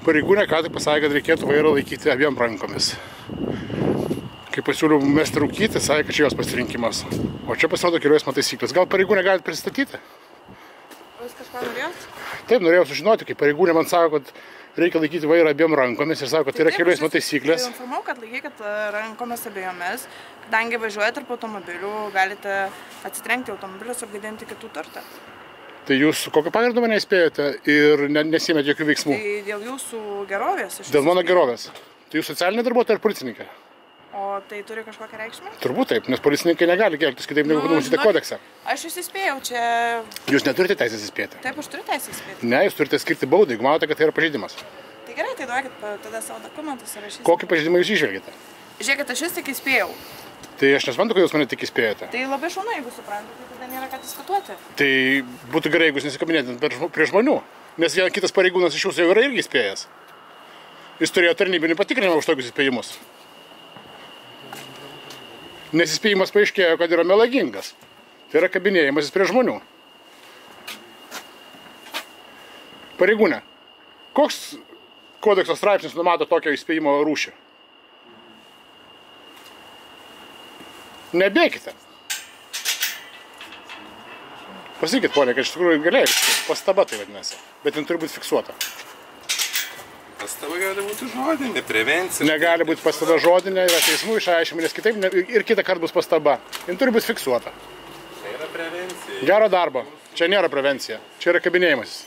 Pareigūnė ką tik pasakė, kad reikėtų vairą laikyti abiem rankomis. Kai pasiūliau mesti rūkyti, sakė, kad čia jos pasirinkimas. O čia pasirodo kelių eismo taisyklės. Gal pareigūnė galite pristatyti? Jūs kažką norėjot? Taip, norėjau sužinoti, kai pareigūnė man sako, kad reikia laikyti vairą abiem rankomis ir sako, kad tai yra kelių eismo taisyklės. Tai informau, kad laikykit rankomis abiejomis, kadangi važiuojate tarp automobilių, galite atsitrenkti automobilius ir gadinti kitų turtą. Tai jūs kokiu pagrindu mane įspėjote ir nesiėmėte jokių veiksmų? Tai dėl jūsų gerovės. Dėl mano gerovės. Tai jūs socialinė darbuotoja ar policininkė? O tai turi kažkokią reikšmę? Turbūt taip, nes policininkai negali keltis kitaip negu numatyta kodekse. Aš jūs įspėjau, čia... Jūs neturite teisės įspėti? Taip, aš turiu teisę įspėti. Ne, jūs turite skirti baudą, jeigu manote, kad tai yra pažeidimas. Tai gerai, tai duokit tada savo dokumentus ir rašysite. Kokį pažeidimą jūs įžvelgėte? Žiūrėkit, aš jūs tik įspėjau. Tai aš nesuprantu, kad jūs mane tik įspėjote. Tai labai šaunu, jeigu suprantate, tai tada nėra ką diskutuoti. Tai būtų gerai, jeigu jūs nesikabinėtumėte prie žmonių, nes kitas pareigūnas iš jūsų jau yra irgi įspėjęs. Jis turėjo tarnybinį patikrinimą už tokius įspėjimus. Nes įspėjimas paaiškėjo, kad yra melagingas. Tai yra kabinėjimasis prie žmonių. Pareigūne, koks kodekso straipsnis numato tokio įspėjimo rūšį? Nebėkite. Pasakykit, ponė, kad iš tikrųjų galėjai, pastaba tai vadinasi, bet jin turi būti fiksuota. Pastaba gali būti žodinė, prevencija. Negali būti pastaba žodinė, yra teismų išaiškinimai, nes kitaip ir kitą kartą bus pastaba. Jin turi būti fiksuota. Tai yra prevencija. Gero darbo. Čia nėra prevencija. Čia yra kabinėjimasis.